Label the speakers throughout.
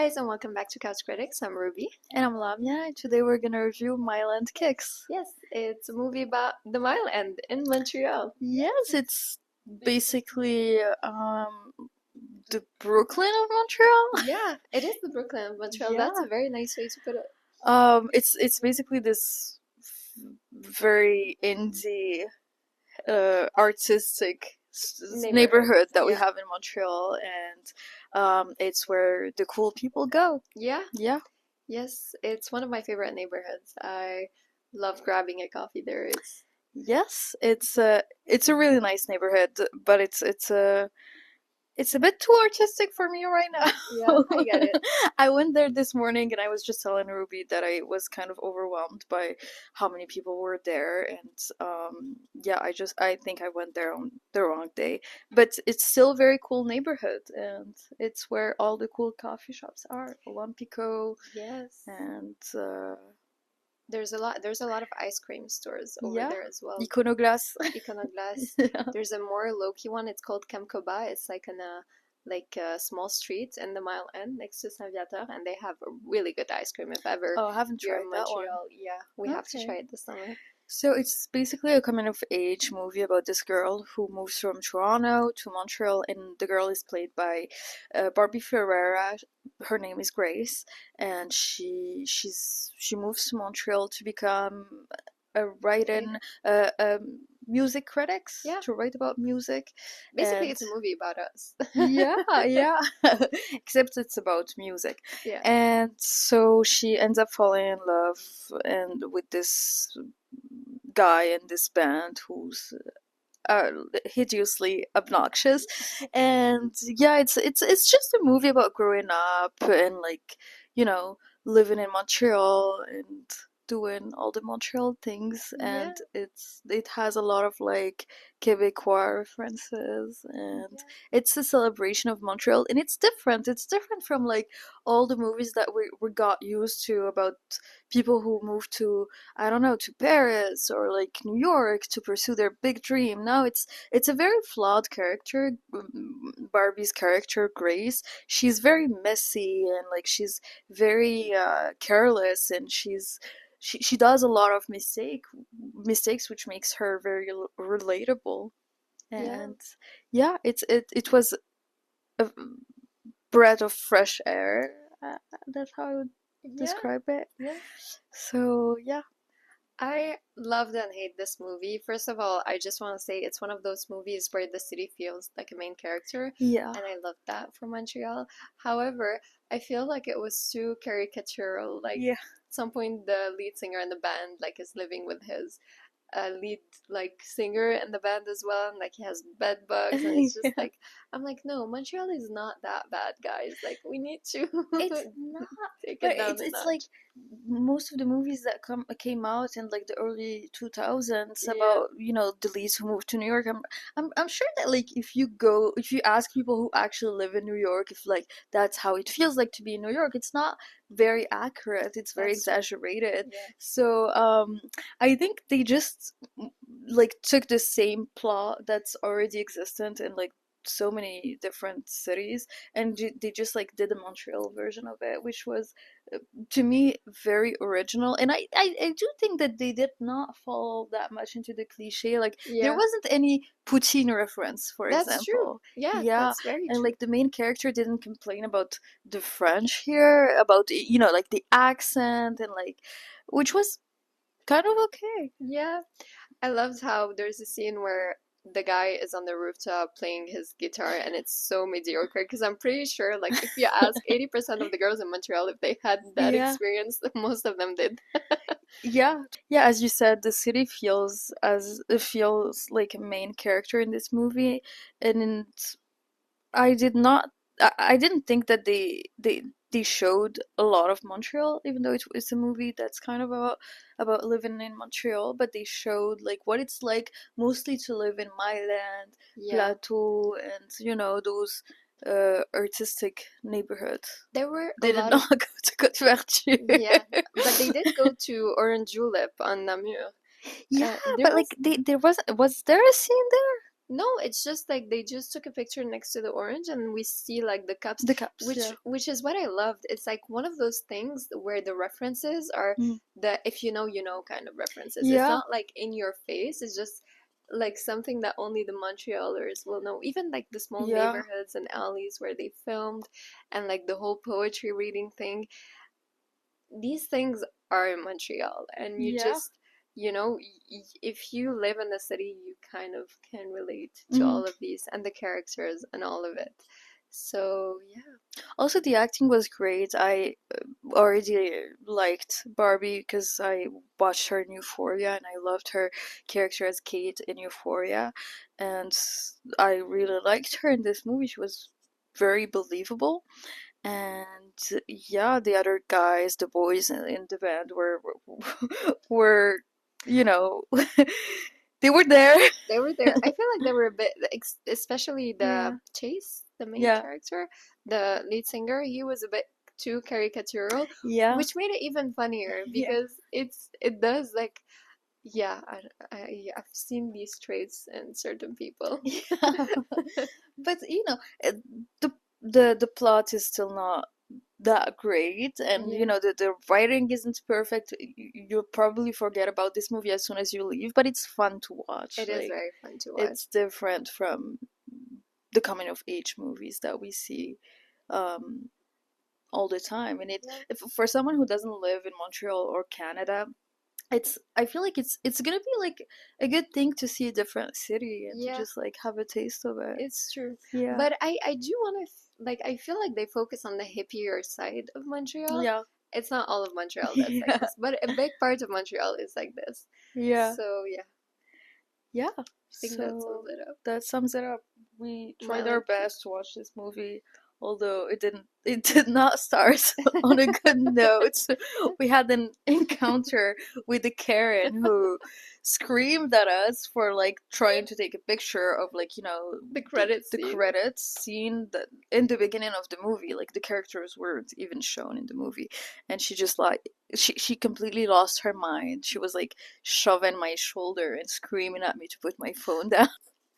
Speaker 1: guys, and welcome back to Couch Critics. I'm Ruby.
Speaker 2: And I'm Lamia, and today we're gonna review Mile End Kicks.
Speaker 1: Yes, it's a movie about the Mile End in Montreal.
Speaker 2: Yes, it's basically the Brooklyn of Montreal.
Speaker 1: Yeah, it is the Brooklyn of Montreal.
Speaker 2: Yeah.
Speaker 1: That's a very nice way to put it.
Speaker 2: It's basically this very indie, artistic neighborhood that we
Speaker 1: yeah.
Speaker 2: have in Montreal, and it's where the cool people go.
Speaker 1: Yeah,
Speaker 2: Yeah.
Speaker 1: yes, it's one of my favorite neighborhoods. I love grabbing a coffee there.
Speaker 2: Yes, it's a really nice neighborhood, but it's a bit too artistic for me right now.
Speaker 1: Yeah, I get it.
Speaker 2: I went there this morning and I was just telling Ruby that I was kind of overwhelmed by how many people were there, and yeah, I think I went there on the wrong day. But it's still a very cool neighborhood, and it's where all the cool coffee shops are. Olympico
Speaker 1: Yes,
Speaker 2: and
Speaker 1: there's a lot of ice cream stores over
Speaker 2: yeah,
Speaker 1: there as well.
Speaker 2: Iconoglass.
Speaker 1: Iconoglass.
Speaker 2: Yeah.
Speaker 1: There's a more low-key one. It's called Kemkoba. It's like in a small street in the Mile End next to Saint Viateur, and they have a really good ice cream. If ever
Speaker 2: Oh, I haven't
Speaker 1: you're
Speaker 2: tried
Speaker 1: in
Speaker 2: that one.
Speaker 1: Montreal, yeah, we have to
Speaker 2: Okay.
Speaker 1: try it this summer.
Speaker 2: So it's basically a coming of age movie about this girl who moves from Toronto to Montreal, and the girl is played by Barbie Ferreira. Her name is Grace, and she moves to Montreal to become a write-in music critics,
Speaker 1: Yeah.
Speaker 2: to write about music.
Speaker 1: Basically,
Speaker 2: And
Speaker 1: it's a movie about us.
Speaker 2: yeah, except it's about music.
Speaker 1: Yeah.
Speaker 2: And so she ends up falling in love and with this guy in this band who's hideously obnoxious. And yeah, it's just a movie about growing up and, like, you know, living in Montreal and doing all the Montreal things. And it has a lot of, like, Quebecois references, and it's a celebration of Montreal, and it's different from, like, all the movies that we got used to about people who move to, I don't know, to Paris or, like, New York to pursue their big dream. No, it's a very flawed character. Barbie's character, Grace, she's very messy, and, like, she's very careless, and she does a lot of mistakes, which makes her very relatable. And yeah, it was a breath of fresh air. That's how I would describe it.
Speaker 1: Yeah.
Speaker 2: So yeah.
Speaker 1: I loved and hate this movie. First of all, I just want to say it's one of those movies where the city feels like a main character,
Speaker 2: Yeah.
Speaker 1: and I love that for Montreal. However, I feel like it was too caricatural. Like,
Speaker 2: Yeah.
Speaker 1: at some point, the lead singer in the band like is living with his lead like singer in the band as well, and like he has bed bugs, and it's just like, I'm like, no, Montreal is not that bad, guys. Like, we need to
Speaker 2: It's not,
Speaker 1: take
Speaker 2: but
Speaker 1: it down a
Speaker 2: it's
Speaker 1: notch.
Speaker 2: like most of the movies that came out in, like, the early 2000s
Speaker 1: Yeah.
Speaker 2: about, you know, the leads who moved to New York. I'm sure that, like, if you ask people who actually live in New York if, like, that's how it feels like to be in New York, it's not very accurate. It's very
Speaker 1: That's true.
Speaker 2: exaggerated.
Speaker 1: Yeah.
Speaker 2: So I think they just, like, took the same plot that's already existent in, like, so many different cities, and they just, like, did a Montreal version of it, which was, to me, very original. And I do think that they did not fall that much into the cliche. Like, there
Speaker 1: Yeah.
Speaker 2: wasn't any poutine reference, for
Speaker 1: That's
Speaker 2: example.
Speaker 1: true. Yeah,
Speaker 2: Yeah,
Speaker 1: that's very
Speaker 2: and,
Speaker 1: true.
Speaker 2: like, the main character didn't complain about the French here, about, you know, like, the accent, and, like, which was kind of okay.
Speaker 1: Yeah. I loved how there's a scene where the guy is on the rooftop playing his guitar, and it's so mediocre, because I'm pretty sure, like, if you ask 80% of the girls in Montreal if they had that
Speaker 2: Yeah.
Speaker 1: experience, most of them did.
Speaker 2: Yeah, as you said, the city feels like a main character in this movie, and I didn't think that they showed a lot of Montreal, even though it's a movie that's kind of about living in Montreal. But they showed, like, what it's like mostly to live in Milan,
Speaker 1: Yeah.
Speaker 2: Plateau, and, you know, those artistic neighborhoods.
Speaker 1: There were
Speaker 2: They
Speaker 1: a
Speaker 2: did
Speaker 1: lot
Speaker 2: not
Speaker 1: of
Speaker 2: go to Côte-Vertu.
Speaker 1: yeah, but they did go to Orange Julep on Namur.
Speaker 2: Yeah,
Speaker 1: There
Speaker 2: but,
Speaker 1: was
Speaker 2: like, was there a scene there?
Speaker 1: No, it's just like they just took a picture next to the orange and we see like the cups,
Speaker 2: The cups, yeah.
Speaker 1: which is what I loved. It's like one of those things where the references are
Speaker 2: Mm.
Speaker 1: the if you know, you know kind of references. It's
Speaker 2: Yeah.
Speaker 1: not like in your face. It's just like something that only the Montrealers will know. Even like the small
Speaker 2: Yeah.
Speaker 1: neighborhoods and alleys where they filmed and like the whole poetry reading thing. These things are in Montreal, and you
Speaker 2: Yeah.
Speaker 1: just, you know, if you live in the city, you kind of can relate to
Speaker 2: Mhm.
Speaker 1: all of these and the characters and all of it. So, yeah.
Speaker 2: Also, the acting was great. I already liked Barbie because I watched her in Euphoria and I loved her character as Kate in Euphoria. And I really liked her in this movie. She was very believable. And yeah, the other guys, the boys in the band were, you know, they were there.
Speaker 1: They were there. I feel like they were a bit, especially
Speaker 2: Yeah.
Speaker 1: the Chase, the main
Speaker 2: Yeah.
Speaker 1: character, the lead singer, he was a bit too caricatural,
Speaker 2: Yeah.
Speaker 1: which made it even funnier
Speaker 2: Yeah.
Speaker 1: because it does like, yeah, I've seen these traits in certain people.
Speaker 2: Yeah. But you know, the plot is still not that great, and you
Speaker 1: Yeah.
Speaker 2: know the writing isn't perfect. You'll probably forget about this movie as soon as you leave, but it's fun to watch.
Speaker 1: It is
Speaker 2: Like,
Speaker 1: very fun to watch.
Speaker 2: it's different from the coming of age movies that we see um all the time. And
Speaker 1: Yeah.
Speaker 2: if for someone who doesn't live in Montreal or Canada, I feel like it's gonna be like a good thing to see a different city and to
Speaker 1: Yeah,
Speaker 2: just like have a taste of it.
Speaker 1: it's true.
Speaker 2: Yeah.
Speaker 1: But I do want to like I feel like they focus on the hippier side of Montreal.
Speaker 2: Yeah.
Speaker 1: It's not all of Montreal that's like
Speaker 2: Yeah.
Speaker 1: this, but a big part of Montreal is like this.
Speaker 2: Yeah.
Speaker 1: So yeah,
Speaker 2: Yeah.
Speaker 1: I think that
Speaker 2: So
Speaker 1: sums it up.
Speaker 2: that sums it up. We tried our
Speaker 1: Mylan.
Speaker 2: best to watch this movie, although it did not start on a good note. We had an encounter with a Karen who screamed at us for like trying to take a picture of like, you know,
Speaker 1: The credits
Speaker 2: the
Speaker 1: scene.
Speaker 2: credits scene that in the beginning of the movie, like the characters weren't even shown in the movie. And she just like she completely lost her mind. She was like shoving my shoulder and screaming at me to put my phone down.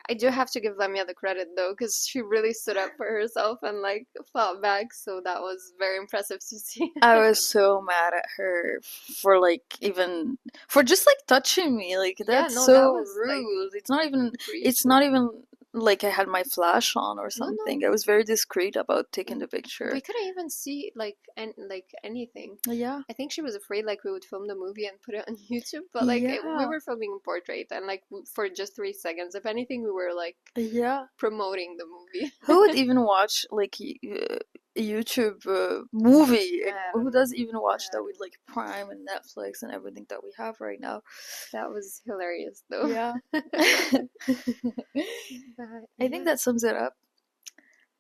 Speaker 1: I do have to give Lemia the credit though, because she really stood up for herself and like fought back. So that was very impressive to see.
Speaker 2: I was so mad at her for like even for just like touching me. Like
Speaker 1: Yeah,
Speaker 2: that's
Speaker 1: no, that
Speaker 2: so
Speaker 1: was like
Speaker 2: rude. It's not even it's
Speaker 1: egregious.
Speaker 2: not even like I had my flash on or
Speaker 1: No, no.
Speaker 2: something. I was very discreet about taking the picture.
Speaker 1: We couldn't even see like like anything.
Speaker 2: Yeah.
Speaker 1: I think she was afraid like we would film the movie and put it on YouTube, but like we
Speaker 2: Yeah.
Speaker 1: were filming a portrait and like for just 3 seconds. If anything, we were like
Speaker 2: Yeah.
Speaker 1: promoting the movie.
Speaker 2: Who would even watch like a YouTube movie? And
Speaker 1: Yeah.
Speaker 2: who does even watch
Speaker 1: Yeah.
Speaker 2: that with like Prime and Netflix and everything that we have right now?
Speaker 1: That was hilarious though.
Speaker 2: Yeah.
Speaker 1: But,
Speaker 2: I think that sums it up.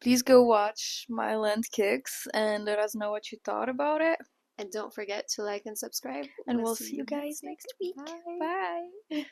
Speaker 2: Please go watch Myland Kicks and let us know what you thought about it.
Speaker 1: and don't forget to like and subscribe.
Speaker 2: And we'll see you guys next week.
Speaker 1: Bye.
Speaker 2: Bye.